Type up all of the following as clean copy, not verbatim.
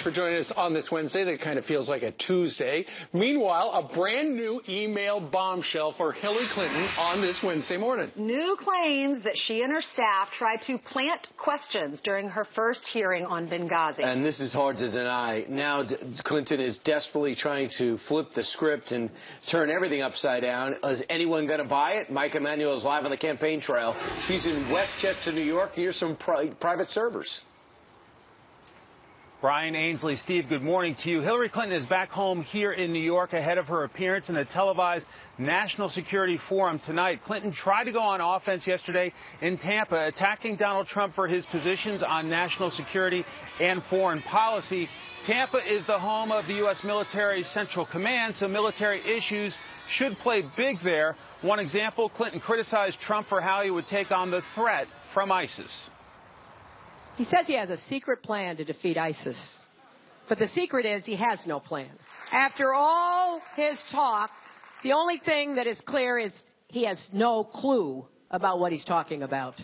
for joining us on this Wednesday that kind of feels like a Tuesday. Meanwhile, a brand new email bombshell for Hillary Clinton on this Wednesday morning. New claims that she and her staff tried to plant questions during her first hearing on Benghazi. And this is hard to deny. Now Clinton is desperately trying to flip the script and turn everything upside down. Is anyone going to buy it? Mike Emanuel is live on the campaign trail. He's in Westchester, New York, near some private servers. Brian, Ainsley, Steve, good morning to you. Hillary Clinton is back home here in New York ahead of her appearance in a televised national security forum tonight. Clinton tried to go on offense yesterday in Tampa, attacking Donald Trump for his positions on national security and foreign policy. Tampa is the home of the U.S. Military Central Command, so military issues should play big there. One example, Clinton criticized Trump for how he would take on the threat from ISIS. He says he has a secret plan to defeat ISIS, but the secret is he has no plan. After all his talk, the only thing that is clear is he has no clue about what he's talking about.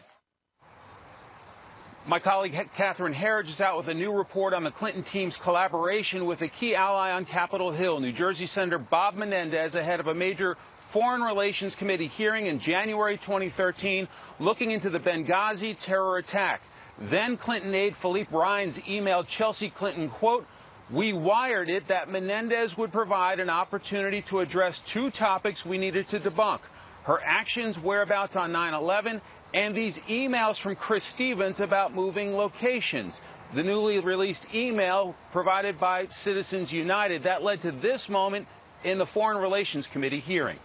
My colleague Catherine Herridge is out with a new report on the Clinton team's collaboration with a key ally on Capitol Hill, New Jersey Senator Bob Menendez, ahead of a major Foreign Relations Committee hearing in January 2013 looking into the Benghazi terror attack. Then Clinton aide Philippe Rines emailed Chelsea Clinton, quote, "We wired it that Menendez would provide an opportunity to address two topics we needed to debunk, her actions, whereabouts on 9/11, and these emails from Chris Stevens about moving locations." The newly released email provided by Citizens United, that led to this moment in the Foreign Relations Committee hearing.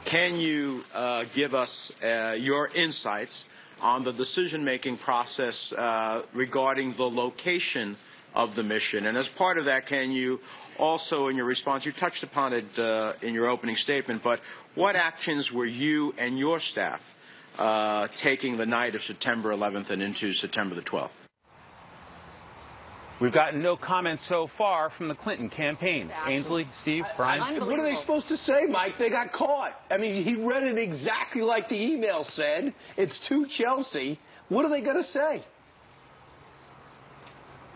Can you give us your insights on the decision-making process regarding the location of the mission? And as part of that, can you also, in your response, you touched upon it in your opening statement, but what actions were you and your staff taking the night of September 11th and into September the 12th? We've gotten no comments so far from the Clinton campaign. Ainsley, Steve, Brian. What are they supposed to say, Mike? They got caught. I mean, he read it exactly like the email said. It's to Chelsea. What are they going to say?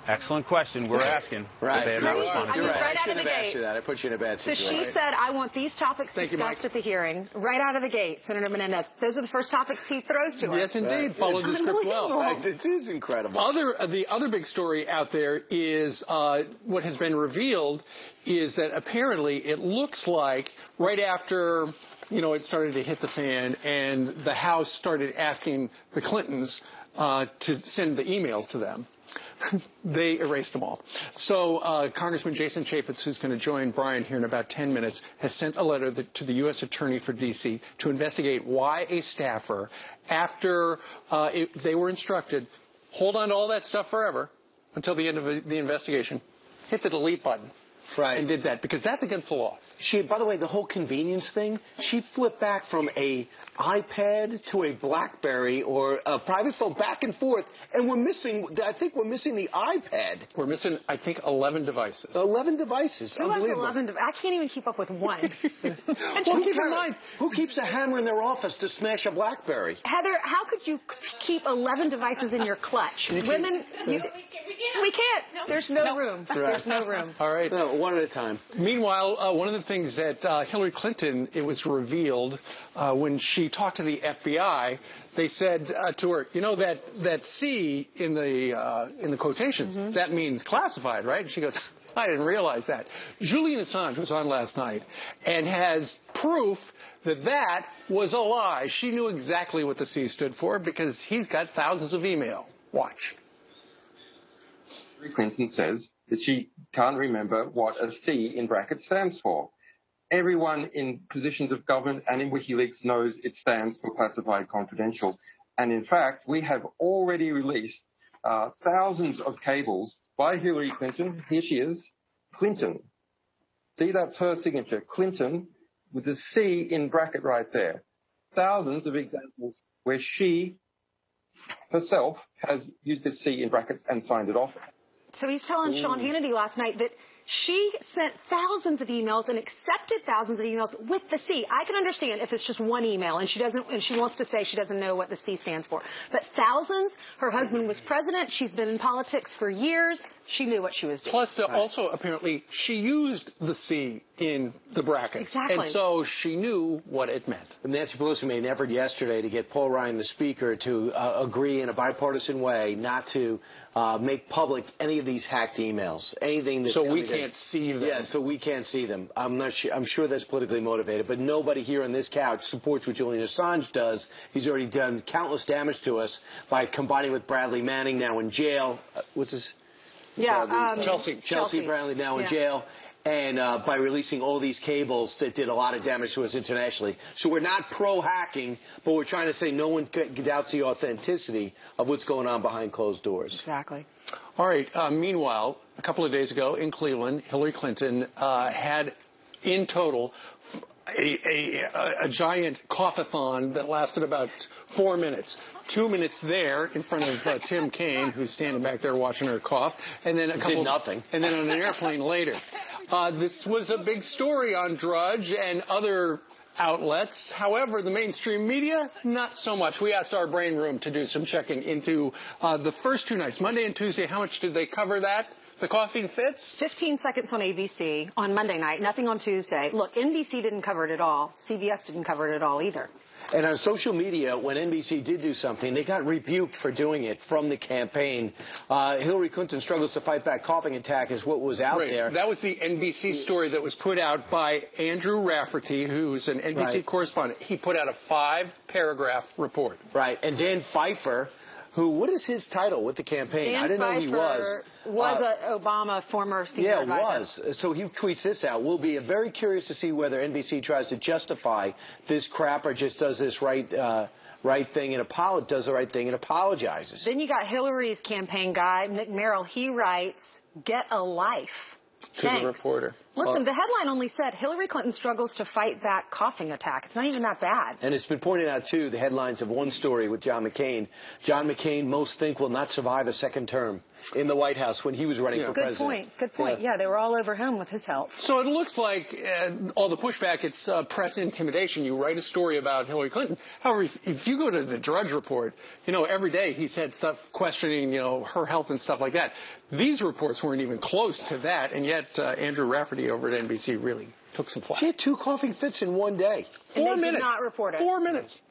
Excellent question. We're asking. Right. They have not responded. You're right. Right I out should of have the asked gate. you that. I put you in a bad So situation. she said, I want these topics discussed at the hearing. Right out of the gate, Senator Menendez. Those are the first topics he throws to her. Yes, indeed. Followed the script well. It is incredible. The other big story out there is what has been revealed is that apparently it looks like right after, it started to hit the fan and the House started asking the Clintons to send the emails to them. They erased them all. So Congressman Jason Chaffetz, who's going to join Brian here in about 10 minutes, has sent a letter to the U.S. Attorney for D.C. to investigate why a staffer, after they were instructed, hold on to all that stuff forever until the end of the investigation, hit the delete button. Right. And did that, because that's against the law. By the way, the whole convenience thing, she flipped back from a iPad to a BlackBerry or a private phone back and forth, and I think we're missing the iPad. We're missing, I think, 11 devices. 11 devices. Who has 11 I can't even keep up with one. Well, keep in mind, who keeps a hammer in their office to smash a BlackBerry? Heather, how could you keep 11 devices in your clutch? Women, we can't. There's no room. Right. There's no room. All right. No, one at a time. Meanwhile, one of the things that Hillary Clinton, it was revealed when she talked to the FBI, they said to her, that C in the quotations, that means classified, right? And she goes, I didn't realize that. Julian Assange was on last night and has proof that that was a lie. She knew exactly what the C stood for because he's got thousands of email. Watch. Hillary Clinton says that she can't remember what a C in brackets stands for. Everyone in positions of government and in WikiLeaks knows it stands for classified confidential. And in fact, we have already released thousands of cables by Hillary Clinton. Here she is, Clinton. See, that's her signature, Clinton, with the C in bracket right there. Thousands of examples where she herself has used this C in brackets and signed it off. So he's telling Sean Hannity last night that she sent thousands of emails and accepted thousands of emails with the C. I can understand if it's just one email and she wants to say she doesn't know what the C stands for. But thousands, her husband was president, she's been in politics for years, she knew what she was doing. Plus, also, apparently, she used the C in the brackets. Exactly. And so she knew what it meant. Nancy Pelosi made an effort yesterday to get Paul Ryan, the Speaker, to agree in a bipartisan way not to make public any of these hacked emails. Anything that's so we can't see them. Yeah, so we can't see them. I'm sure that's politically motivated, but nobody here on this couch supports what Julian Assange does. He's already done countless damage to us by combining with Bradley Manning, now in jail. What's his? Yeah, Chelsea Bradley, now in jail. And by releasing all these cables that did a lot of damage to us internationally. So we're not pro-hacking, but we're trying to say no one doubts the authenticity of what's going on behind closed doors. Exactly. All right. Meanwhile, a couple of days ago in Cleveland, Hillary Clinton had in total a giant cough-a-thon that lasted about 4 minutes. 2 minutes there in front of Tim Kaine, who's standing back there watching her cough, and then did nothing. And then on an airplane later. This was a big story on Drudge and other outlets. However, the mainstream media, not so much. We asked our brain room to do some checking into the first 2 nights, Monday and Tuesday. How much did they cover that? The coughing fits? 15 seconds on ABC on Monday night, nothing on Tuesday. Look, NBC didn't cover it at all. CBS didn't cover it at all either. And on social media, when NBC did do something, they got rebuked for doing it from the campaign. Hillary Clinton struggles to fight back coughing attack is what was out there. That was the NBC story that was put out by Andrew Rafferty, who's an NBC correspondent. He put out a 5-paragraph report. Right. And Dan Pfeiffer, what is his title with the campaign? Dan I didn't know he was. Was an Obama former senior advisor. Was. So he tweets this out. We'll be very curious to see whether NBC tries to justify this crap or just does this right thing and does the right thing and apologizes. Then you got Hillary's campaign guy, Nick Merrill. He writes, "Get a life." To the reporter. Listen, the headline only said Hillary Clinton struggles to fight back coughing attack. It's not even that bad. And it's been pointed out, too, the headlines of one story with John McCain. John McCain, most think, will not survive a second term in the White House when he was running for president. Good point. Yeah, they were all over him with his help. So it looks like all the pushback, it's press intimidation. You write a story about Hillary Clinton. However, if you go to the Drudge Report, every day he said stuff questioning, her health and stuff like that. These reports weren't even close to that, and yet Andrew Rafferty over at NBC really took some flack. She had 2 coughing fits in one day. 4 minutes. Did not report it. 4 minutes.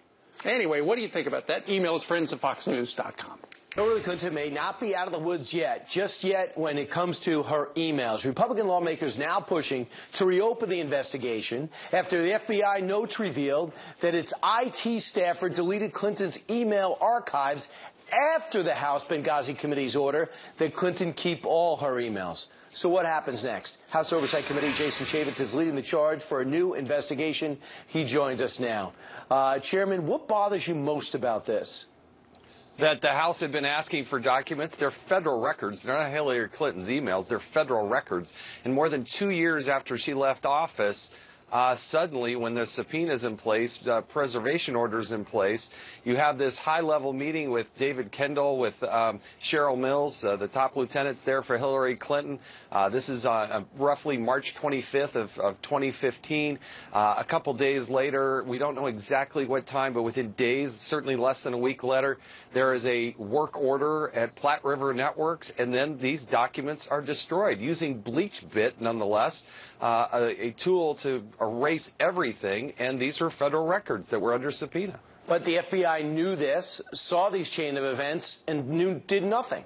Anyway, what do you think about that? Email us friends@foxnews.com. Hillary Clinton may not be out of the woods just yet when it comes to her emails. Republican lawmakers now pushing to reopen the investigation after the FBI notes revealed that its IT staffer deleted Clinton's email archives after the House Benghazi Committee's order that Clinton keep all her emails. So what happens next? House Oversight Committee Jason Chaffetz is leading the charge for a new investigation. He joins us now. Chairman, what bothers you most about this? That the House had been asking for documents. They're federal records. They're not Hillary Clinton's emails. They're federal records. And more than 2 years after she left office, suddenly, when the subpoena's in place, preservation order's in place, you have this high-level meeting with David Kendall, with Cheryl Mills, the top lieutenants there for Hillary Clinton. This is roughly March 25th of 2015. A couple days later, we don't know exactly what time, but within days, certainly less than a week later, there is a work order at Platte River Networks, and then these documents are destroyed using BleachBit, nonetheless, a tool to erase everything, and these are federal records that were under subpoena. But the FBI knew this, saw these chain of events, and did nothing.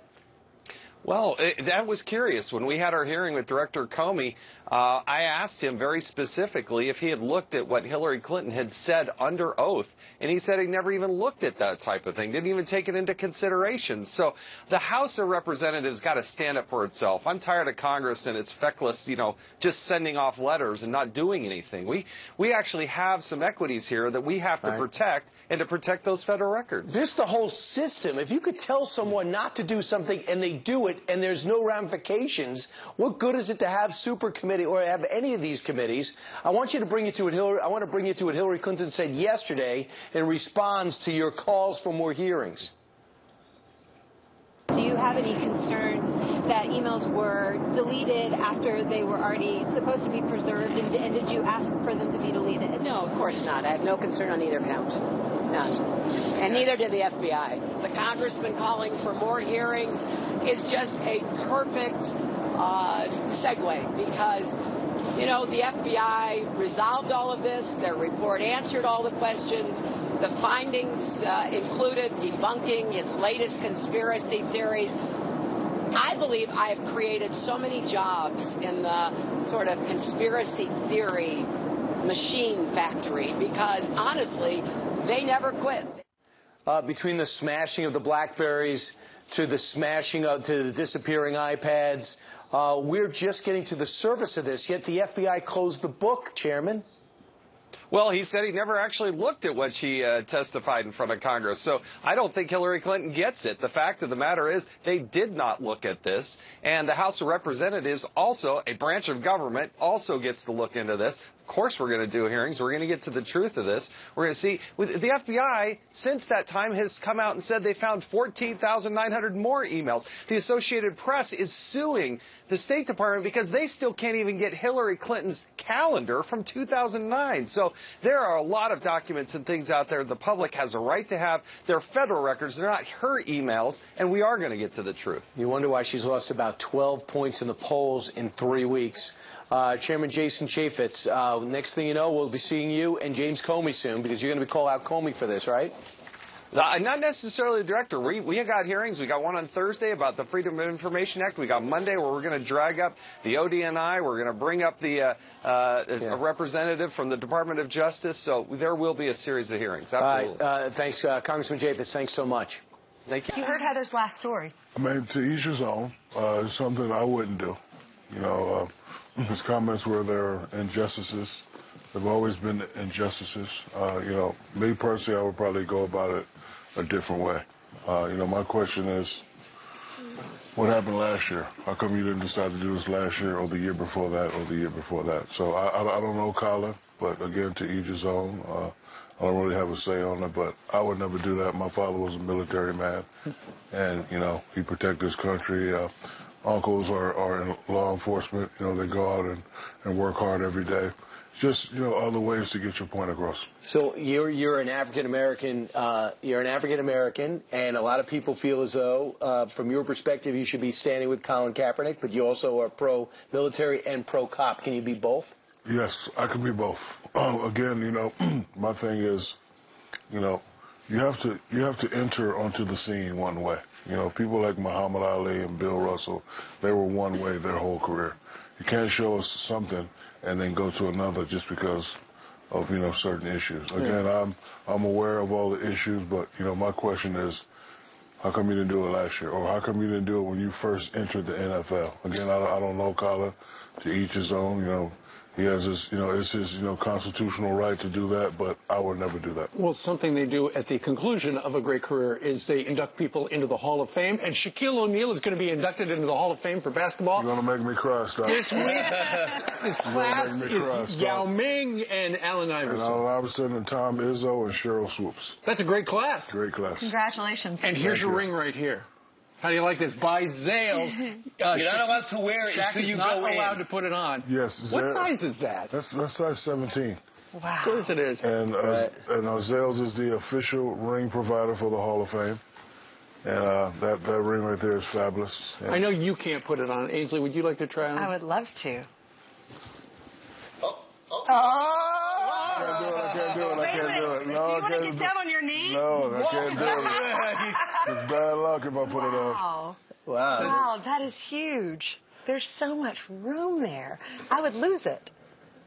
Well, that was curious. When we had our hearing with Director Comey, I asked him very specifically if he had looked at what Hillary Clinton had said under oath, and he said he never even looked at that type of thing, didn't even take it into consideration. So the House of Representatives got to stand up for itself. I'm tired of Congress and its feckless, just sending off letters and not doing anything. We actually have some equities here that we have to protect, and to protect those federal records. Just the whole system. If you could tell someone not to do something and they do it and there's no ramifications, what good is it to have super committee or have any of these committees? I want to bring you to what Hillary Clinton said yesterday in response to your calls for more hearings. Do you have any concerns that emails were deleted after they were already supposed to be preserved, and did you ask for them to be deleted? No, of course not. I have no concern on either count. None. And neither did the FBI. The congressman calling for more hearings is just a perfect segue because, you know, the FBI resolved all of this. Their report answered all the questions. The findings included debunking his latest conspiracy theories. I believe I have created so many jobs in the sort of conspiracy theory machine factory because, honestly, they never quit. Between the smashing of the BlackBerries to the smashing of to the disappearing iPads, we're just getting to the surface of this, yet the FBI closed the book, Chairman. Well, he said he never actually looked at what she testified in front of Congress. So I don't think Hillary Clinton gets it. The fact of the matter is they did not look at this. And the House of Representatives, also a branch of government, also gets to look into this. Of course we're going to do hearings. We're going to get to the truth of this. We're going to see. The FBI, since that time, has come out and said they found 14,900 more emails. The Associated Press is suing the State Department because they still can't even get Hillary Clinton's calendar from 2009. So there are a lot of documents and things out there the public has a right to have. They're federal records. They're not her emails. And we are going to get to the truth. You wonder why she's lost about 12 points in the polls in 3 weeks. Chairman Jason Chaffetz, next thing you know, we'll be seeing you and James Comey soon because you're going to be called out Comey for this, right? Not necessarily the director. We got hearings. We got one on Thursday about the Freedom of Information Act. We got Monday where we're going to drag up the ODNI. We're going to bring up the a representative from the Department of Justice. So there will be a series of hearings. Absolutely. All right. Thanks, Congressman Chaffetz. Thanks so much. Thank you. You heard Heather's last story. I mean, to each his own. It's something I wouldn't do. You know, his comments were there are injustices. There have always been injustices. You know, me personally, I would probably go about it a different way. You know, my question is, what happened last year? How come you didn't decide to do this last year or the year before that or the year before that? So I don't know, Colin, but again, to each his own. I don't really have a say on it, but I would never do that. My father was a military man, and, you know, he protected his country. Uncles are in law enforcement. You know, they go out and work hard every day. Just, you know, other ways to get your point across. So you're an African American. You're an African American, and a lot of people feel as though, from your perspective, you should be standing with Colin Kaepernick, but you also are pro-military and pro-cop. Can you be both? Yes, I can be both. Again, you know, my thing is, you know, you have to enter onto the scene one way. You know, people like Muhammad Ali and Bill Russell, they were one way their whole career. You can't show us something and then go to another just because of, you know, certain issues. Again, I'm aware of all the issues, but, you know, my question is, how come you didn't do it last year? Or how come you didn't do it when you first entered the NFL? Again, I don't know, Colin. To each his own, you know. He has his, you know, it's his, you know, constitutional right to do that, but I would never do that. Well, something they do at the conclusion of a great career is they induct people into the Hall of Fame, and Shaquille O'Neal is going to be inducted into the Hall of Fame for basketball. You're going to make me cry, stop. This week, this class is Yao Ming and Allen Iverson. And Allen Iverson and Tom Izzo and Cheryl Swoops. That's a great class. Great class. Congratulations. And here's your ring right here. How do you like this? By Zales. You're not allowed to wear it Shaq until you is not go in. allowed to put it on. Yes. What size is that? That's size 17. Wow. Of course it is. And Zales is the official ring provider for the Hall of Fame. And that ring right there is fabulous. And I know you can't put it on. Ainsley, would you like to try it on? I would love to. I can't do it. I can't do it. No, do you want to get down on your knee? No, I can't do it. It's bad luck if I put it on. Wow. Wow. Wow, that is huge. There's so much room there. I would lose it.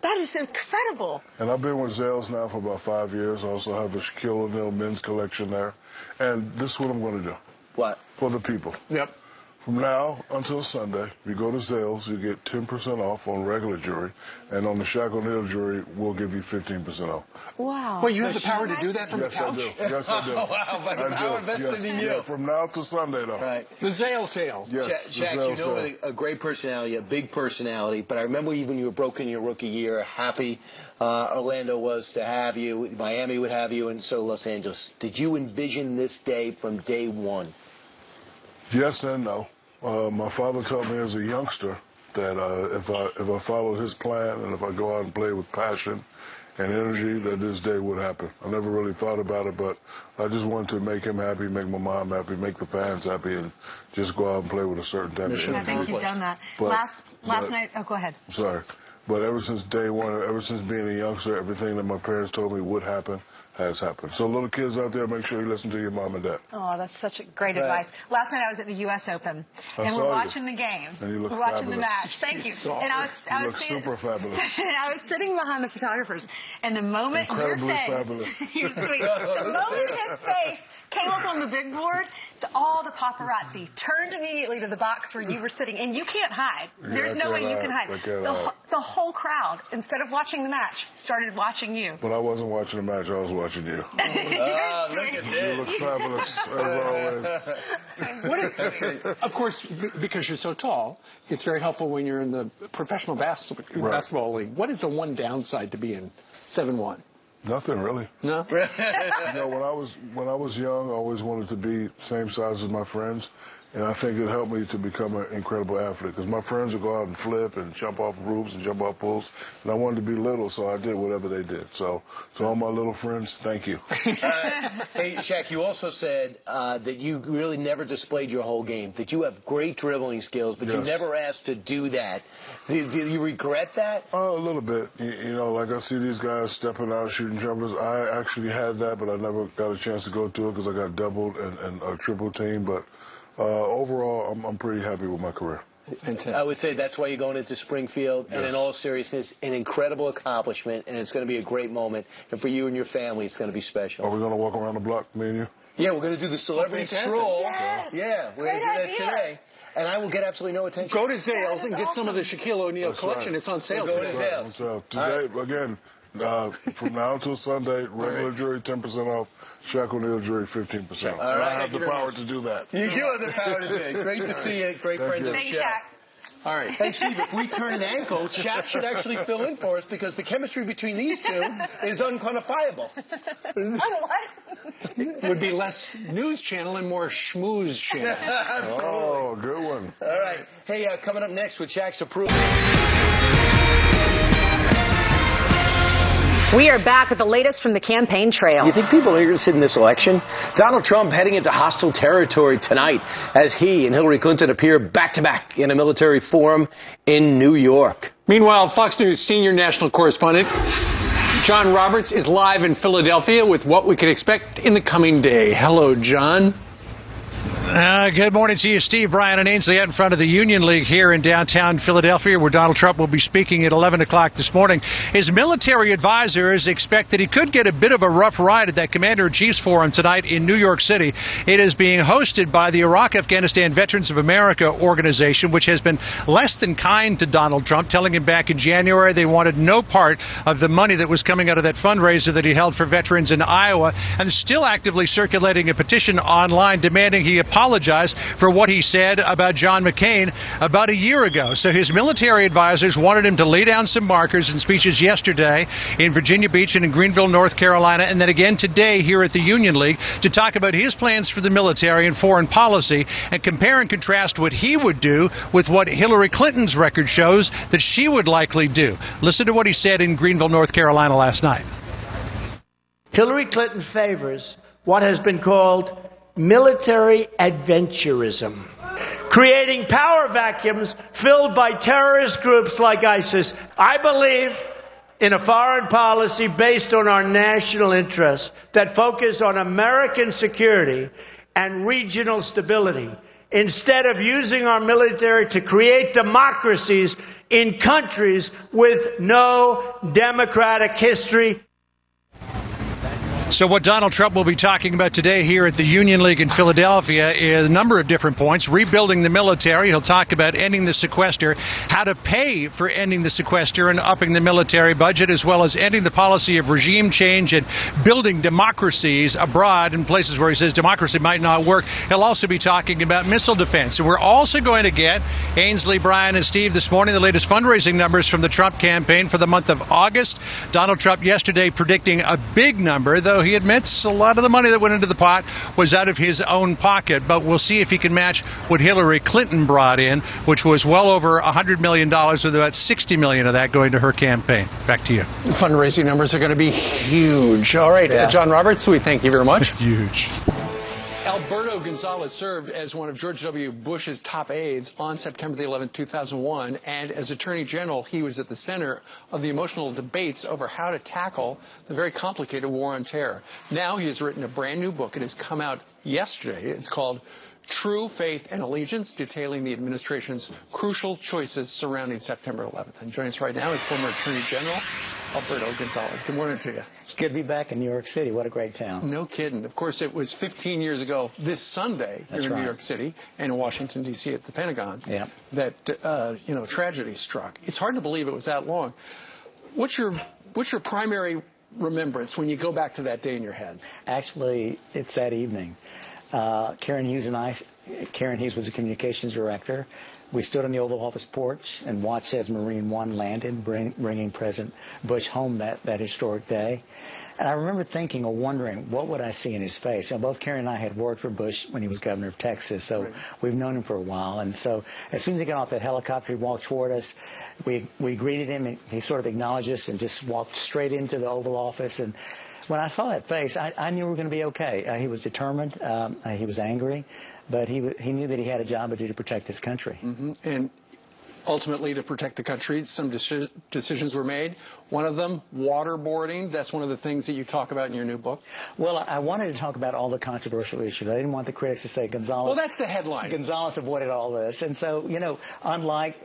That is incredible. And I've been with Zales now for about 5 years. I also have a Shaquille O'Neal men's collection there. And this is what I'm going to do. What? For the people. Yep. From now until Sunday, you go to Zales, you get 10% off on regular jewelry, and on the Shaq O'Neal jewelry, we'll give you 15% off. Wow. Well, you have the power to do that from the Yes, couch? I do. Yes, I do. Wow, but the power vested in you. Yeah, from now to Sunday, though. Right. The Zale sale. Yes, Shaq, the you Zales know, sale. a great personality, a big personality, but I remember even you were broken your rookie year, happy Orlando was to have you, Miami would have you, and so Los Angeles. Did you envision this day from day one? Yes and no. My father taught me as a youngster that if I followed his plan and if I go out and play with passion and energy, that this day would happen. I never really thought about it, but I just wanted to make him happy, make my mom happy, make the fans happy, and just go out and play with a certain type of energy. I think you've done that. But- last night, oh, go ahead. I'm sorry. But ever since day one, ever since being a youngster, everything that my parents told me would happen has happened. So little kids out there, make sure you listen to your mom and dad. Oh, that's such great advice. Last night I was at the U.S. Open, and saw we're you. watching the game. And you look we're watching fabulous. the match. Thank you. And I was super fabulous. And I was sitting behind the photographers, and the moment Incredibly your face, fabulous. you're sweet. The moment his face came up on the big board, all the paparazzi turned immediately to the box where you were sitting, and you can't hide. There's no way you can hide. The whole crowd, instead of watching the match, started watching you. But I wasn't watching the match, I was watching you. Look at You this. look fabulous, as always. Of course, because you're so tall, it's very helpful when you're in the professional basketball league. What is the one downside to being 7'1"? Nothing really. No? You know, when I was young, I always wanted to be same size as my friends, and I think it helped me to become an incredible athlete because my friends would go out and flip and jump off roofs and jump off poles, and I wanted to be little, so I did whatever they did. So all my little friends, thank you. Hey, Shaq, you also said that you really never displayed your whole game, that you have great dribbling skills, but you Yes. never asked to do that. Do you regret that? Oh, a little bit. You know, like I see these guys stepping out, shooting jumpers. I actually had that, but I never got a chance to go to it because I got doubled and a triple team. But overall, I'm pretty happy with my career. Fantastic. I would say that's why you're going into Springfield, and in all seriousness, an incredible accomplishment, and it's going to be a great moment. And for you and your family, it's going to be special. Are we going to walk around the block, me and you? Yeah, we're going to do the celebrity stroll. Yes. Yeah, we're going to do that Great today. And I will get absolutely no attention. Go to Zales and get some of the Shaquille O'Neal collection. right. It's on sale Go to today. Zales. So today, again, from now until Sunday, regular jury 10% off, Shaq O'Neal jury 15% off. All And right. I have the power to do that. You do have the power to do it. Great to see you. Great friend of Thank you, Shaq. Shaq. All right. Hey, Steve, if we turn an ankle, Shaq should actually fill in for us because the chemistry between these two is unquantifiable. Would be less news channel and more schmooze channel. Oh, good one. All right. Hey, coming up next with Shaq's approval. We are back with the latest from the campaign trail. You think people are interested in this election? Donald Trump heading into hostile territory tonight as he and Hillary Clinton appear back-to-back in a military forum in New York. Meanwhile, Fox News senior national correspondent John Roberts is live in Philadelphia with what we can expect in the coming day. Hello, John. Good morning to you, Steve, Brian, and Ainsley out in front of the Union League here in downtown Philadelphia, where Donald Trump will be speaking at 11 o'clock this morning. His military advisors expect that he could get a bit of a rough ride at that Commander-in-Chief's Forum tonight in New York City. It is being hosted by the Iraq-Afghanistan Veterans of America organization, which has been less than kind to Donald Trump, telling him back in January they wanted no part of the money that was coming out of that fundraiser that he held for veterans in Iowa, and still actively circulating a petition online demanding he apologize for what he said about John McCain about a year ago. So his military advisors wanted him to lay down some markers in speeches yesterday in Virginia Beach and in Greenville, North Carolina, and then again today here at the Union League to talk about his plans for the military and foreign policy and compare and contrast what he would do with what Hillary Clinton's record shows that she would likely do. Listen to what he said in Greenville, North Carolina last night. Hillary Clinton favors what has been called military adventurism, creating power vacuums filled by terrorist groups like ISIS. I believe in a foreign policy based on our national interests that focus on American security and regional stability, instead of using our military to create democracies in countries with no democratic history. So what Donald Trump will be talking about today here at the Union League in Philadelphia is a number of different points. Rebuilding the military. He'll talk about ending the sequester, how to pay for ending the sequester and upping the military budget, as well as ending the policy of regime change and building democracies abroad in places where he says democracy might not work. He'll also be talking about missile defense. And we're also going to get, Ainsley, Brian, and Steve, this morning, the latest fundraising numbers from the Trump campaign for the month of August. Donald Trump yesterday predicting a big number, though so he admits a lot of the money that went into the pot was out of his own pocket. But we'll see if he can match what Hillary Clinton brought in, which was well over $100 million, with about $60 million of that going to her campaign. Back to you. The fundraising numbers are going to be huge. All right, John Roberts, we thank you very much. Huge. Alberto Gonzalez served as one of George W. Bush's top aides on September the 11th, 2001, and as Attorney General, he was at the center of the emotional debates over how to tackle the very complicated war on terror. Now he has written a brand new book. It has come out yesterday. It's called True Faith and Allegiance, detailing the administration's crucial choices surrounding September 11th. And joining us right now is former Attorney General Alberto Gonzalez. Good morning to you. It's good to be back in New York City. What a great town. No kidding. Of course, it was 15 years ago this Sunday here in New York City and in Washington, D.C. at the Pentagon that, tragedy struck. It's hard to believe it was that long. What's your primary remembrance when you go back to that day in your head? Actually, it's that evening. Karen Hughes and I, Karen Hughes was the communications director. We stood on the Oval Office porch and watched as Marine One landed, bringing President Bush home that historic day. And I remember thinking or wondering, what would I see in his face? Both Karen and I had worked for Bush when he was governor of Texas, so we've known him for a while. And so as soon as he got off that helicopter, he walked toward us. We greeted him, and he sort of acknowledged us and just walked straight into the Oval Office. And when I saw that face, I knew we were going to be okay. He was determined. He was angry. But he knew that he had a job to do to protect his country. Mm-hmm. And ultimately, to protect the country, some decisions were made. One of them, waterboarding. That's one of the things that you talk about in your new book. Well, I wanted to talk about all the controversial issues. I didn't want the critics to say Gonzalez. Well, that's the headline. Gonzalez avoided all this. And so, unlike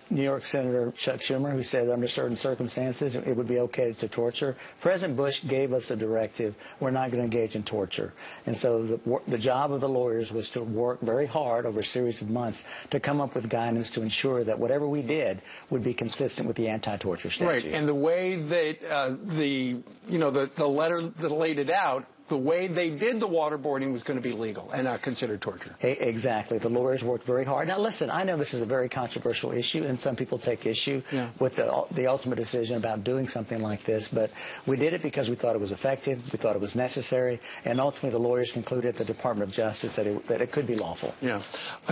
New York Senator Chuck Schumer, who said under certain circumstances it would be okay to torture, President Bush gave us a directive: we're not going to engage in torture. And so the job of the lawyers was to work very hard over a series of months to come up with guidance to ensure that whatever we did would be consistent with the anti-torture statute. Right, and the way that the letter that laid it out, the way they did the waterboarding was going to be legal and not considered torture. Exactly. The lawyers worked very hard. Now, listen, I know this is a very controversial issue, and some people take issue with the ultimate decision about doing something like this, but we did it because we thought it was effective, we thought it was necessary, and ultimately the lawyers concluded at the Department of Justice that it could be lawful. Yeah.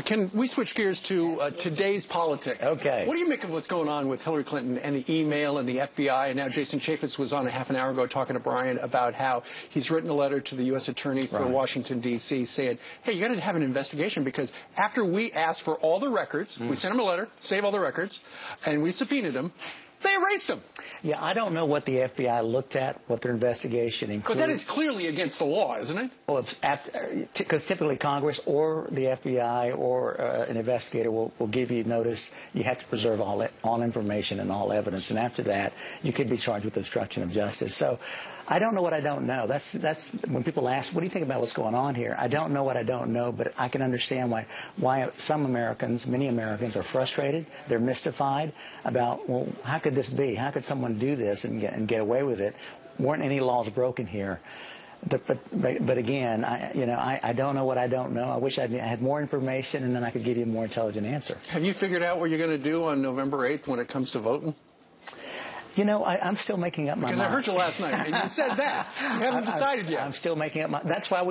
Can we switch gears to today's politics? Okay. What do you make of what's going on with Hillary Clinton and the email and the FBI? And now Jason Chaffetz was on a half an hour ago talking to Brian about how he's written a letter to the U.S. Attorney for Washington, D.C., saying, hey, you got to have an investigation, because after we asked for all the records, we sent him a letter, save all the records, and we subpoenaed them, they erased them. Yeah, I don't know what the FBI looked at, what their investigation included. But that is clearly against the law, isn't it? Well, because typically Congress or the FBI or an investigator will give you notice. You have to preserve all information and all evidence, and after that, you could be charged with obstruction of justice. So I don't know what I don't know. That's when people ask, what do you think about what's going on here? I don't know what I don't know, but I can understand why some Americans, many Americans, are frustrated. They're mystified about, well, how could this be? How could someone do this and get away with it? Weren't any laws broken here? But again, I don't know what I don't know. I wish I had more information, and then I could give you a more intelligent answer. Have you figured out what you're going to do on November 8th when it comes to voting? I'm still making up my mind. Because I heard you last night, and you said that. You haven't decided yet. I'm still making up my mind. That's why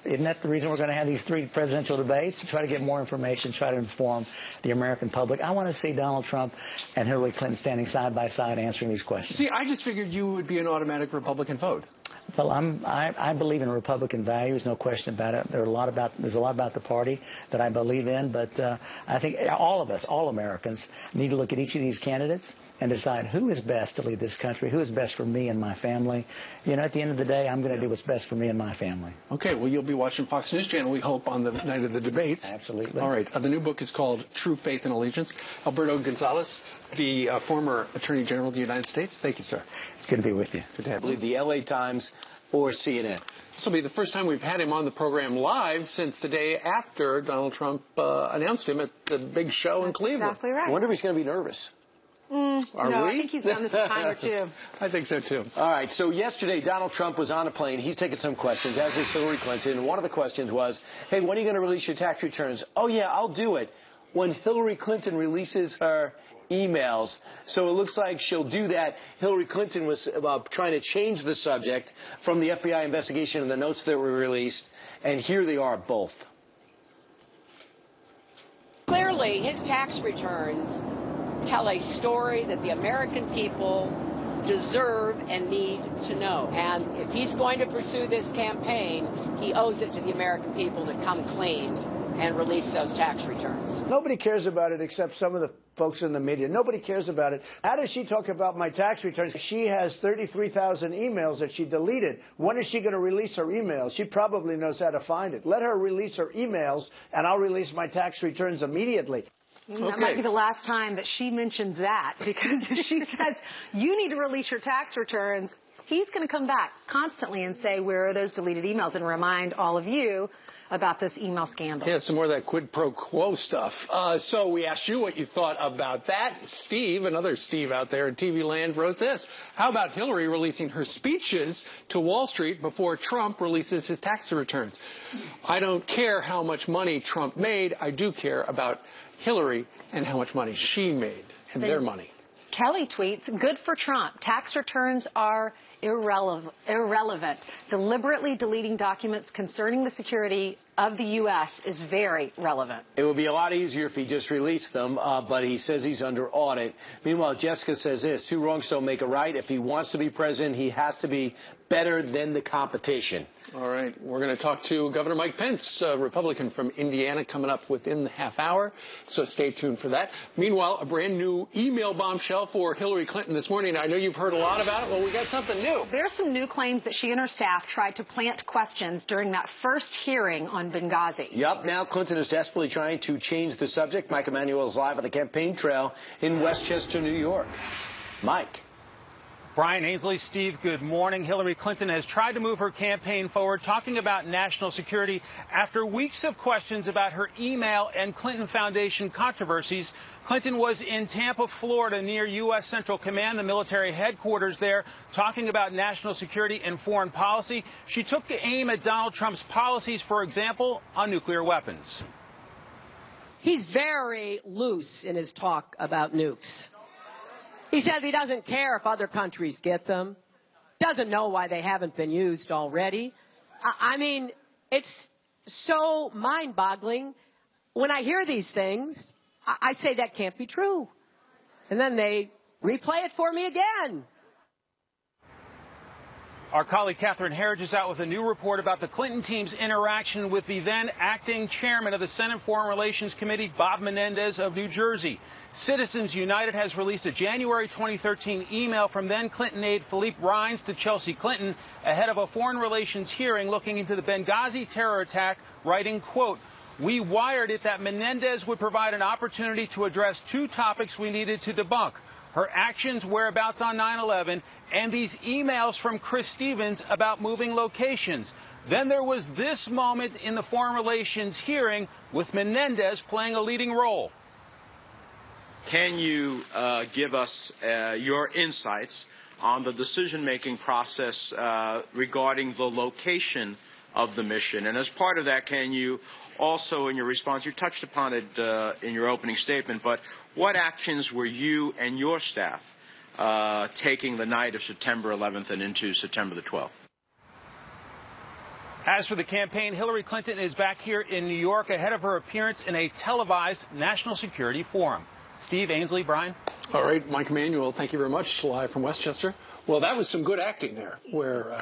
isn't that the reason we're going to have these 3 presidential debates? To try to get more information, try to inform the American public. I want to see Donald Trump and Hillary Clinton standing side by side answering these questions. See, I just figured you would be an automatic Republican vote. Well, I believe in Republican values, no question about it. There's a lot about the party that I believe in, but I think all of us, all Americans, need to look at each of these candidates and decide who is best to lead this country, who is best for me and my family. At the end of the day, I'm going to do what's best for me and my family. Okay, well, you'll be watching Fox News Channel, we hope, on the night of the debates. Absolutely. All right, the new book is called True Faith and Allegiance. Alberto Gonzalez, the former Attorney General of the United States. Thank you, sir. It's good to be with you. Good to have you. I believe the L.A. Times or CNN. This will be the first time we've had him on the program live since the day after Donald Trump announced him at the big show in Cleveland. Exactly right. I wonder if he's going to be nervous. No, we? I think he's done this a time or two. I think so, too. All right, so yesterday Donald Trump was on a plane. He's taking some questions, as is Hillary Clinton. One of the questions was, hey, when are you going to release your tax returns? Oh, yeah, I'll do it when Hillary Clinton releases her emails. So it looks like she'll do that. Hillary Clinton was trying to change the subject from the FBI investigation and the notes that were released, and here they are both. Clearly, his tax returns tell a story that the American people deserve and need to know. And if he's going to pursue this campaign, he owes it to the American people to come clean and release those tax returns. Nobody cares about it except some of the folks in the media. Nobody cares about it. How does she talk about my tax returns? She has 33,000 emails that she deleted. When is she going to release her emails? She probably knows how to find it. Let her release her emails, and I'll release my tax returns immediately. That might be the last time that she mentions that, because if she says, you need to release your tax returns, he's going to come back constantly and say, where are those deleted emails, and remind all of you about this email scandal. Yeah, some more of that quid pro quo stuff. So we asked you what you thought about that. Steve, another Steve out there in TV land, wrote this. How about Hillary releasing her speeches to Wall Street before Trump releases his tax returns? I don't care how much money Trump made. I do care about Hillary and how much money she made and their money. Kelly tweets, good for Trump. Tax returns are irrelevant. Deliberately deleting documents concerning the security of the U.S. is very relevant. It would be a lot easier if he just released them, but he says he's under audit. Meanwhile, Jessica says this, two wrongs don't make a right. If he wants to be president, he has to be better than the competition. All right. We're going to talk to Governor Mike Pence, a Republican from Indiana, coming up within the half hour. So stay tuned for that. Meanwhile, a brand new email bombshell for Hillary Clinton this morning. I know you've heard a lot about it. Well, we got something new. There's some new claims that she and her staff tried to plant questions during that first hearing on Benghazi. Yep. Now Clinton is desperately trying to change the subject. Mike Emanuel is live on the campaign trail in Westchester, New York. Mike. Brian Ainsley, Steve, good morning. Hillary Clinton has tried to move her campaign forward, talking about national security after weeks of questions about her email and Clinton Foundation controversies. Clinton was in Tampa, Florida, near U.S. Central Command, the military headquarters there, talking about national security and foreign policy. She took aim at Donald Trump's policies, for example, on nuclear weapons. He's very loose in his talk about nukes. He says he doesn't care if other countries get them, doesn't know why they haven't been used already. I mean, it's so mind-boggling. When I hear these things, I say that can't be true. And then they replay it for me again. Our colleague Catherine Herridge is out with a new report about the Clinton team's interaction with the then acting chairman of the Senate Foreign Relations Committee, Bob Menendez of New Jersey. Citizens United has released a January 2013 email from then Clinton aide Philippe Rines to Chelsea Clinton ahead of a foreign relations hearing looking into the Benghazi terror attack, writing, quote, "We wired it that Menendez would provide an opportunity to address two topics we needed to debunk: her actions, whereabouts on 9/11, and these emails from Chris Stevens about moving locations. Then there was this moment in the foreign relations hearing with Menendez playing a leading role." Can you give us your insights on the decision-making process regarding the location of the mission? And as part of that, can you also, in your response, you touched upon it in your opening statement, but what actions were you and your staff taking the night of September 11th and into September the 12th? As for the campaign, Hillary Clinton is back here in New York ahead of her appearance in a televised national security forum. Steve, Ainsley, Brian. All right, Mike Emanuel, thank you very much, live from Westchester. Well, that was some good acting there, where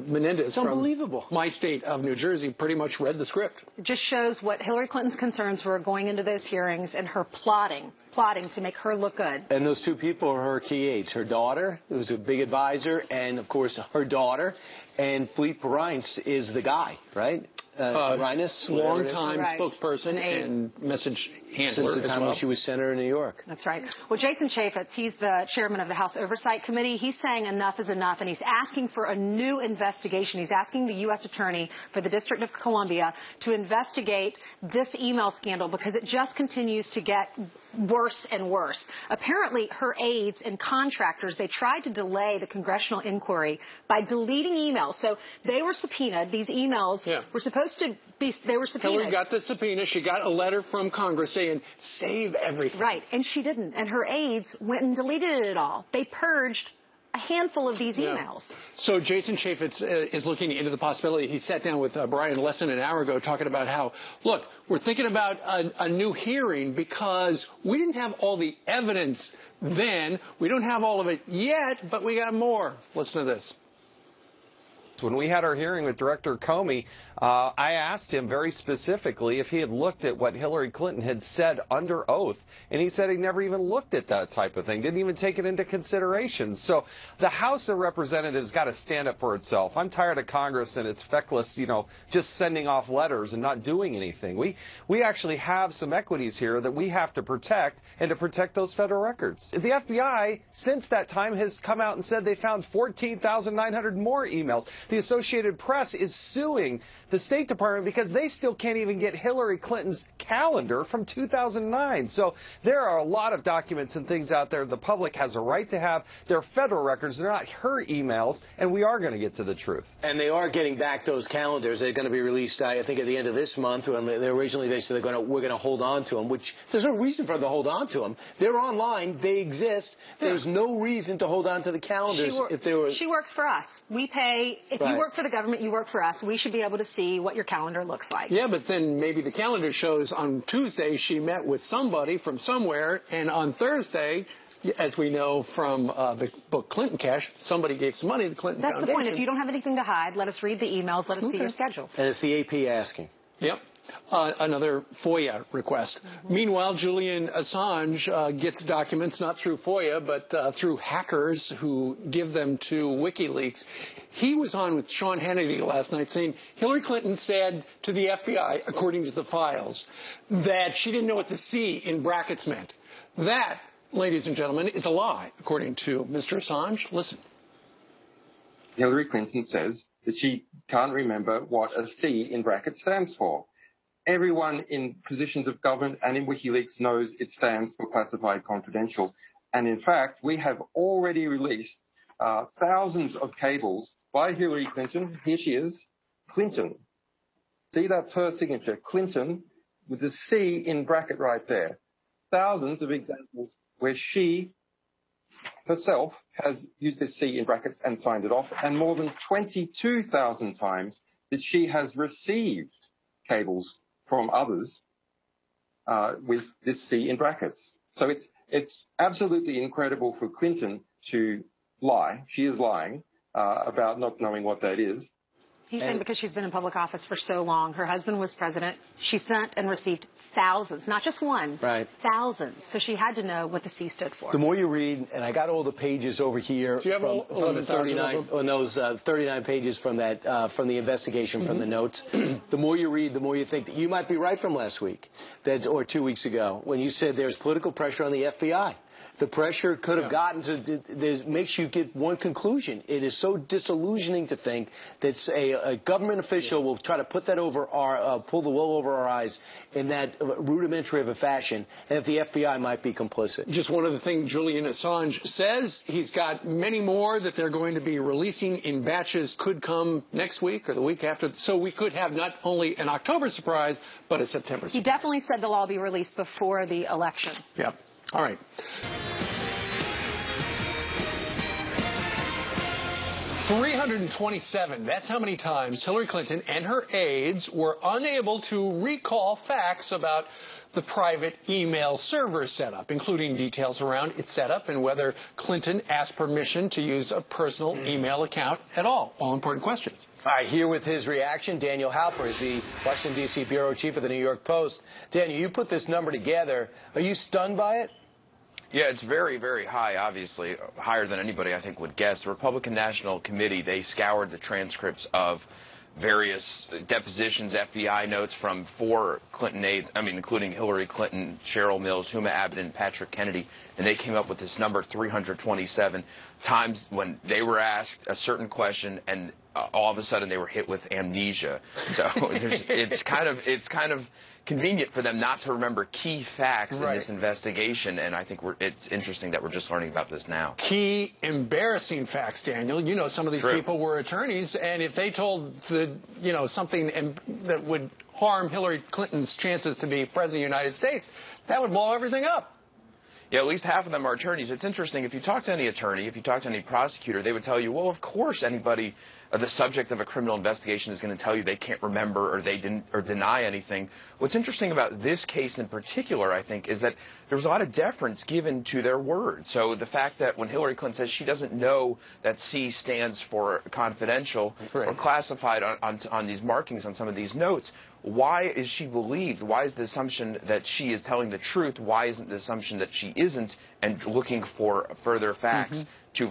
Menendez unbelievable. From my state of New Jersey pretty much read the script. It just shows what Hillary Clinton's concerns were going into those hearings and her plotting to make her look good. And those two people are her key aides. Her daughter, who's a big advisor, and, of course, her daughter. And Philippe Rines is the guy, right? Rines, long-time spokesperson and message handler since the time when she was senator in New York. That's right. Well, Jason Chaffetz, he's the chairman of the House Oversight Committee. He's saying enough is enough, and he's asking for a new investigation. He's asking the U.S. Attorney for the District of Columbia to investigate this email scandal because it just continues to get worse and worse. Apparently, her aides and contractors, they tried to delay the congressional inquiry by deleting emails. So they were subpoenaed. These emails were supposed to be, they were subpoenaed. Hillary got the subpoena. She got a letter from Congress saying, save everything. Right, and she didn't. And her aides went and deleted it all. They purged a handful of these emails. So Jason Chaffetz is looking into the possibility. He sat down with Brian less than an hour ago talking about how, look, we're thinking about a new hearing because we didn't have all the evidence then. We don't have all of it yet, but we got more. Listen to this. When we had our hearing with Director Comey, I asked him very specifically if he had looked at what Hillary Clinton had said under oath, and he said he never even looked at that type of thing, didn't even take it into consideration. So the House of Representatives got to stand up for itself. I'm tired of Congress and its feckless, just sending off letters and not doing anything. We actually have some equities here that we have to protect, and to protect those federal records. The FBI, since that time, has come out and said they found 14,900 more emails. The Associated Press is suing the State Department because they still can't even get Hillary Clinton's calendar from 2009. So there are a lot of documents and things out there the public has a right to have. They're federal records. They're not her emails, and we are going to get to the truth. And they are getting back those calendars. They're going to be released, I think, at the end of this month. Originally, they said we're going to hold on to them, which there's no reason for them to hold on to them. They're online. They exist. There's no reason to hold on to the calendars if they were. She works for us. We pay. If you work for the government, you work for us. We should be able to see what your calendar looks like. Yeah, but then maybe the calendar shows on Tuesday she met with somebody from somewhere, and on Thursday, as we know from the book Clinton Cash, somebody gave some money to the Clinton That's Foundation. the point. If you don't have anything to hide, let us read the emails. Let us see your schedule. And it's the AP asking. Yep. Another FOIA request. Meanwhile, Julian Assange gets documents not through FOIA, but through hackers who give them to WikiLeaks. He was on with Sean Hannity last night saying Hillary Clinton said to the FBI, according to the files, that she didn't know what the C in brackets meant. That, ladies and gentlemen, is a lie, according to Mr. Assange. Listen. Hillary Clinton says that she can't remember what a C in brackets stands for. Everyone in positions of government and in WikiLeaks knows it stands for classified confidential. And in fact, we have already released thousands of cables by Hillary Clinton. Here she is, Clinton. See, that's her signature, Clinton, with the C in bracket right there. Thousands of examples where she herself has used this C in brackets and signed it off, and more than 22,000 times that she has received cables from others with this C in brackets. So it's absolutely incredible for Clinton to lie. She is lying about not knowing what that is. He's saying because she's been in public office for so long, her husband was president, she sent and received thousands, not just one, thousands. So she had to know what the C stood for. The more you read, and I got all the pages over here from the 39 on those 39 pages from that from the investigation, from the notes. The more you read, the more you think that you might be right from last week, or 2 weeks ago, when you said there's political pressure on the FBI. The pressure could have gotten to, makes you get one conclusion. It is so disillusioning to think that a government official will try to put that over pull the wool over our eyes in that rudimentary of a fashion, and that the FBI might be complicit. Just one other thing Julian Assange says, he's got many more that they're going to be releasing in batches, could come next week or the week after. So we could have not only an October surprise, but a September surprise. He definitely said they'll all be released before the election. Yep. All right. 327. That's how many times Hillary Clinton and her aides were unable to recall facts about the private email server setup, including details around its setup and whether Clinton asked permission to use a personal email account at all. All important questions. All right, here with his reaction, Daniel Halper is the Washington, D.C. bureau chief of the New York Post. Daniel, you put this number together. Are you stunned by it? Yeah, it's very, very high, obviously, higher than anybody, I think, would guess. The Republican National Committee, they scoured the transcripts of various depositions, FBI notes from 4 Clinton aides, including Hillary Clinton, Cheryl Mills, Huma Abedin, and Patrick Kennedy, and they came up with this number, 327 times when they were asked a certain question, and all of a sudden they were hit with amnesia. So it's kind of convenient for them not to remember key facts in this investigation, and I think it's interesting that we're just learning about this now. Key embarrassing facts, Daniel. You know, some of these people were attorneys, and if they told something that would harm Hillary Clinton's chances to be president of the United States, that would blow everything up. Yeah, at least half of them are attorneys. It's interesting. If you talk to any attorney, if you talk to any prosecutor, they would tell you, well, of course anybody, the subject of a criminal investigation is going to tell you they can't remember or they didn't or deny anything. What's interesting about this case in particular, I think, is that there was a lot of deference given to their word. So the fact that when Hillary Clinton says she doesn't know that C stands for confidential or classified on these markings on some of these notes, why is she believed? Why is the assumption that she is telling the truth? Why isn't the assumption that she isn't, and looking for further facts to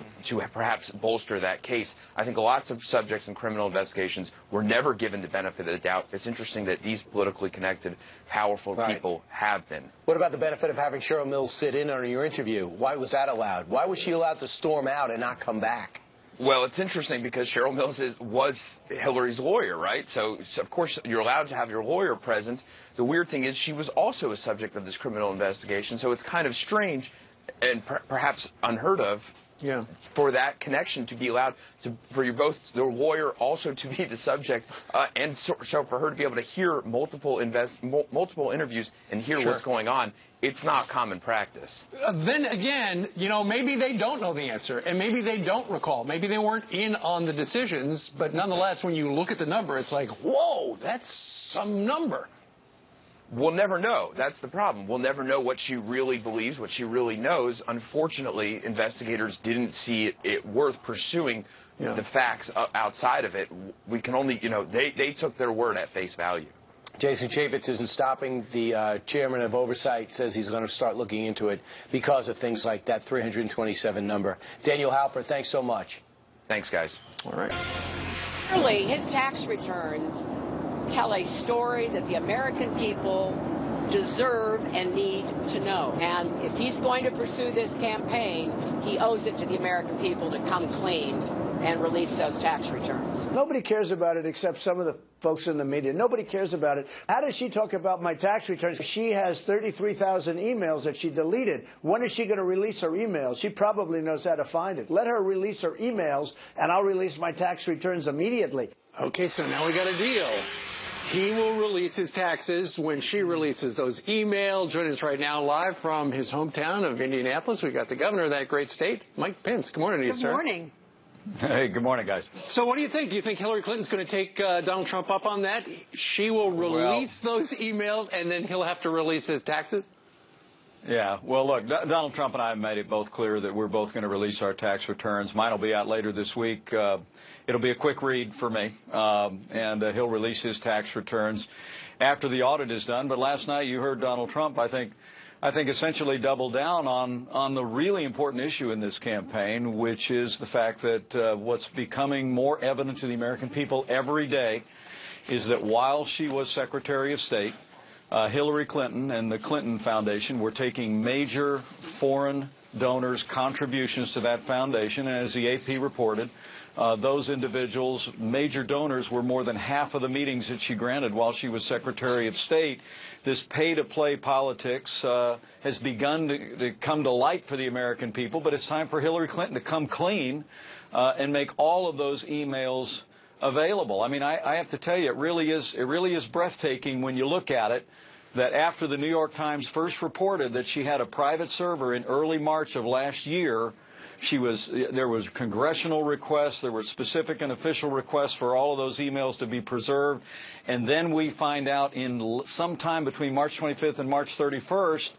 perhaps bolster that case? I think lots of subjects in criminal investigations were never given the benefit of the doubt. It's interesting that these politically connected, powerful people have been. What about the benefit of having Cheryl Mills sit in on your interview? Why was that allowed? Why was she allowed to storm out and not come back? Well, it's interesting because Cheryl Mills was Hillary's lawyer, right? So, of course, you're allowed to have your lawyer present. The weird thing is she was also a subject of this criminal investigation, so it's kind of strange and perhaps unheard of for that connection to be allowed for both the lawyer also to be the subject, and so for her to be able to hear multiple interviews and hear what's going on. It's not common practice. Then again, maybe they don't know the answer, and maybe they don't recall. Maybe they weren't in on the decisions, but nonetheless, when you look at the number, it's like, whoa, that's some number. We'll never know. That's the problem. We'll never know what she really believes, what she really knows. Unfortunately, investigators didn't see it worth pursuing the facts outside of it. We can only, they took their word at face value. Jason Chaffetz isn't stopping. The chairman of oversight says he's going to start looking into it because of things like that 327 number. Daniel Halper, thanks so much. Thanks, guys. All right. Clearly, his tax returns tell a story that the American people deserve and need to know. And if he's going to pursue this campaign, he owes it to the American people to come clean and release those tax returns. Nobody cares about it except some of the folks in the media. Nobody cares about it. How does she talk about my tax returns? She has 33,000 emails that she deleted. When is she going to release her emails? She probably knows how to find it. Let her release her emails, and I'll release my tax returns immediately. Okay, so now we got a deal. He will release his taxes when she releases those emails. Joining us right now live from his hometown of Indianapolis, we got the governor of that great state, Mike Pence. Good morning to you, sir. Good morning. Hey, good morning, guys. So what do you think? Do you think Hillary Clinton's going to take Donald Trump up on that? She will release those emails, and then he'll have to release his taxes? Yeah, well, look, Donald Trump and I have made it both clear that we're both going to release our tax returns. Mine will be out later this week. It'll be a quick read for me, and he'll release his tax returns after the audit is done. But last night you heard Donald Trump, I think essentially double down on the really important issue in this campaign, which is the fact that what's becoming more evident to the American people every day is that while she was Secretary of State, Hillary Clinton and the Clinton Foundation were taking major foreign donors' contributions to that foundation, and as the AP reported, those individuals, major donors, were more than half of the meetings that she granted while she was Secretary of State. This pay-to-play politics has begun to come to light for the American people, but it's time for Hillary Clinton to come clean and make all of those emails available. I mean, I have to tell you, it really is breathtaking when you look at it, that after the New York Times first reported that she had a private server in early March of last year, there was congressional requests, there were specific and official requests for all of those emails to be preserved, and then we find out in sometime between March 25th and March 31st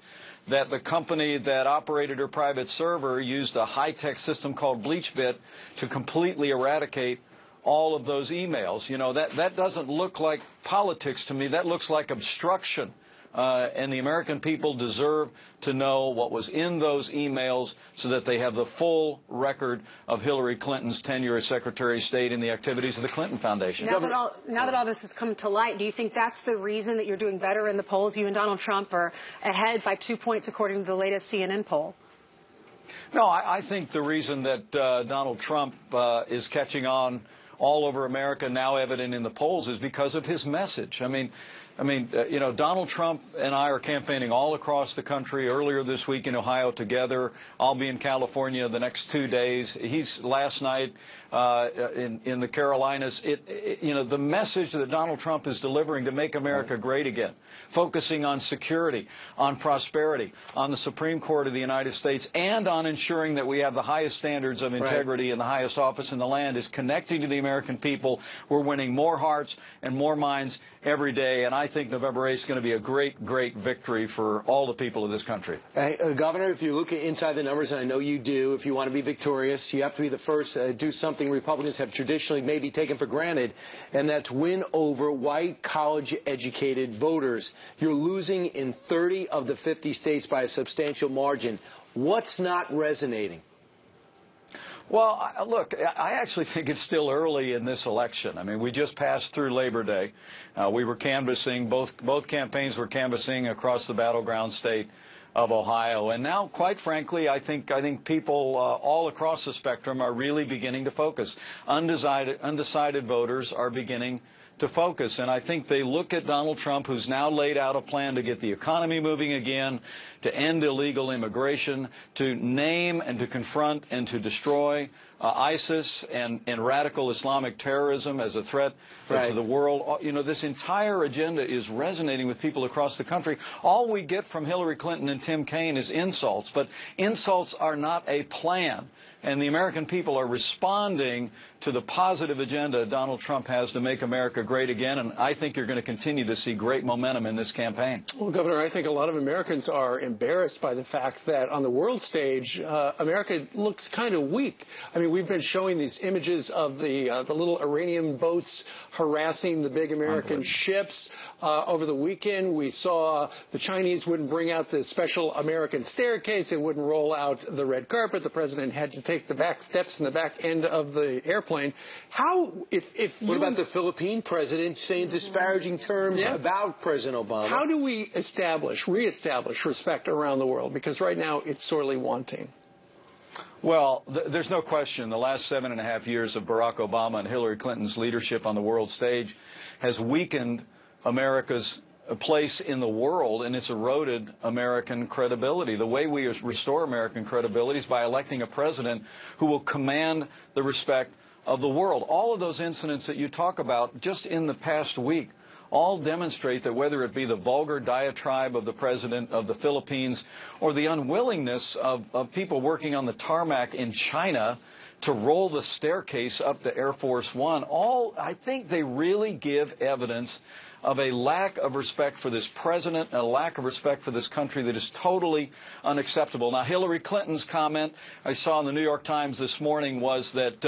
that the company that operated her private server used a high-tech system called BleachBit to completely eradicate all of those emails. You know, that doesn't look like politics to me. That looks like obstruction. And the American people deserve to know what was in those emails so that they have the full record of Hillary Clinton's tenure as Secretary of State and the activities of the Clinton Foundation. Now that all this has come to light, do you think that's the reason that you're doing better in the polls? You and Donald Trump are ahead by 2 points according to the latest CNN poll. No, I think the reason that Donald Trump is catching on all over America, now evident in the polls, is because of his message. I mean, you know, Donald Trump and I are campaigning all across the country. Earlier this week in Ohio together. I'll be in California the next 2 days. He's last night in the Carolinas. You know, the message that Donald Trump is delivering to make America great again, focusing on security, on prosperity, on the Supreme Court of the United States, and on ensuring that we have the highest standards of integrity and the highest office in the land, is connecting to the American people. We're winning more hearts and more minds every day, and I think November 8th is going to be a great, great victory for all the people of this country. Governor, if you look inside the numbers, and I know you do, if you want to be victorious, you have to be the first to do something Republicans have traditionally maybe taken for granted, and that's win over white, college-educated voters. You're losing in 30 of the 50 states by a substantial margin. What's not resonating? Well, look, I actually think it's still early in this election. I mean, we just passed through Labor Day. We were canvassing, both campaigns were canvassing across the battleground state of Ohio. And now, quite frankly, I think people all across the spectrum are really beginning to focus. Undecided voters are beginning to focus. And I think they look at Donald Trump, who's now laid out a plan to get the economy moving again, to end illegal immigration, to name and to confront and to destroy ISIS and radical Islamic terrorism as a threat to the world. You know, this entire agenda is resonating with people across the country. All we get from Hillary Clinton and Tim Kaine is insults, but insults are not a plan. And the American people are responding to the positive agenda Donald Trump has to make America great again, and I think you're going to continue to see great momentum in this campaign. Well, Governor, I think a lot of Americans are embarrassed by the fact that on the world stage, America looks kind of weak. I mean, we've been showing these images of the little Iranian boats harassing the big American ships. Over the weekend, we saw the Chinese wouldn't bring out the special American staircase. They wouldn't roll out the red carpet. The president had to take the back steps in the back end of the airplane. How, if you... What about the Philippine president saying disparaging terms about President Obama? How do we reestablish respect around the world? Because right now it's sorely wanting. Well, there's no question the last 7.5 years of Barack Obama and Hillary Clinton's leadership on the world stage has weakened America's place in the world, and it's eroded American credibility. The way we restore American credibility is by electing a president who will command the respect of the world. All of those incidents that you talk about just in the past week all demonstrate that whether it be the vulgar diatribe of the president of the Philippines or the unwillingness of people working on the tarmac in China to roll the staircase up to Air Force One, I think they really give evidence of a lack of respect for this president and a lack of respect for this country that is totally unacceptable. Now, Hillary Clinton's comment I saw in the New York Times this morning was that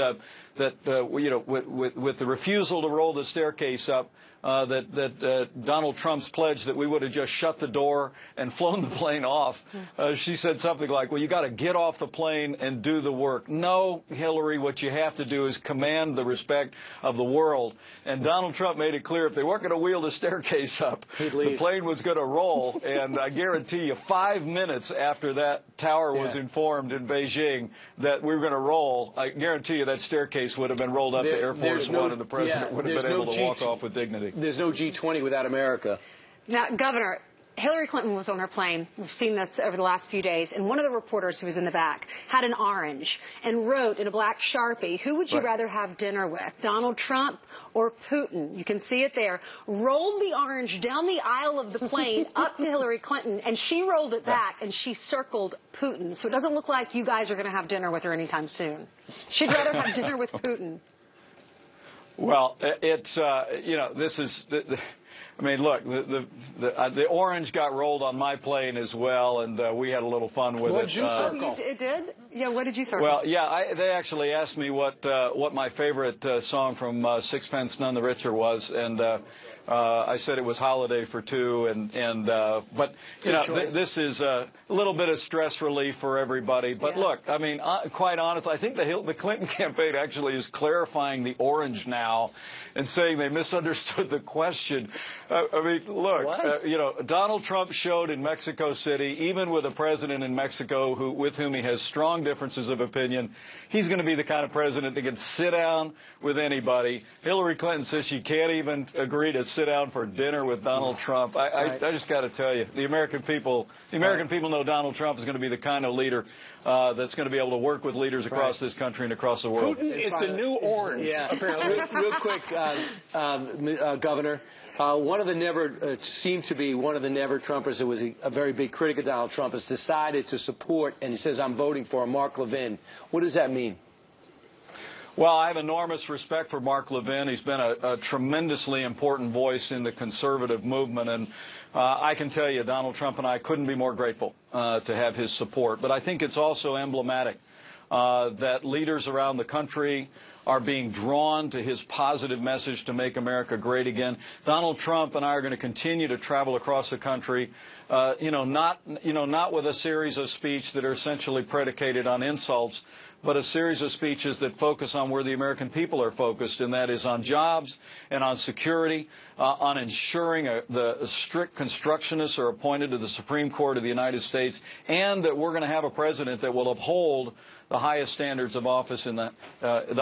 you know, with the refusal to roll the staircase up, that Donald Trump's pledge that we would have just shut the door and flown the plane off. She said something like, well, you got to get off the plane and do the work. No, Hillary, what you have to do is command the respect of the world. And Donald Trump made it clear if they weren't going to wheel the staircase up, the plane was going to roll. And I guarantee you 5 minutes after that tower was informed in Beijing that we were going to roll, I guarantee you that staircase would have been rolled up to Air Force One and the president would have been able to walk off with dignity. There's no G20 without America. Now, Governor, Hillary Clinton was on her plane. We've seen this over the last few days. And one of the reporters who was in the back had an orange and wrote in a black Sharpie, who would you rather have dinner with, Donald Trump or Putin? You can see it there. Rolled the orange down the aisle of the plane up to Hillary Clinton, and she rolled it back, and she circled Putin. So it doesn't look like you guys are going to have dinner with her anytime soon. She'd rather have dinner with Putin. Well, it's, you know, this is, I mean, look, the orange got rolled on my plane as well, and we had a little fun with it. What did you circle? It did? Yeah, what did you circle? Well, yeah, they actually asked me what my favorite song from Sixpence None the Richer was, and I said it was Holiday for Two, but you know, this is a little bit of stress relief for everybody. But look, I mean, quite honestly, I think the Clinton campaign actually is clarifying the orange now and saying they misunderstood the question. I mean, look, Donald Trump showed in Mexico City, even with a president in Mexico with whom he has strong differences of opinion, he's going to be the kind of president that can sit down with anybody. Hillary Clinton says she can't even agree to sit down for dinner with Donald Trump. I just got to tell you, the American people know Donald Trump is going to be the kind of leader that's going to be able to work with leaders across this country and across the world. Putin is the new orange, apparently. Real quick, Governor, one of the never Trumpers who was a very big critic of Donald Trump has decided to support, and he says, I'm voting for Mark Levin. What does that mean? Well, I have enormous respect for Mark Levin. He's been a tremendously important voice in the conservative movement, and I can tell you, Donald Trump and I couldn't be more grateful to have his support. But I think it's also emblematic that leaders around the country are being drawn to his positive message to make America great again. Donald Trump and I are going to continue to travel across the country, not with a series of speeches that are essentially predicated on insults, but a series of speeches that focus on where the American people are focused, and that is on jobs and on security, on ensuring the strict constructionists are appointed to the Supreme Court of the United States, and that we're going to have a president that will uphold the highest standards of office in the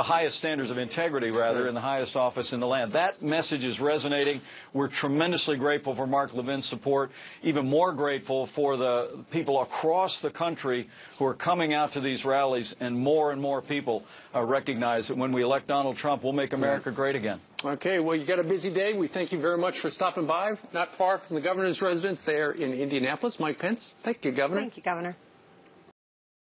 highest standards of integrity, rather, in the highest office in the land. That message is resonating. We're tremendously grateful for Mark Levin's support, even more grateful for the people across the country who are coming out to these rallies, and more people recognize that when we elect Donald Trump, we'll make America great again. Okay, well, you got a busy day. We thank you very much for stopping by, not far from the governor's residence there in Indianapolis. Mike Pence. Thank you, Governor. Thank you, Governor.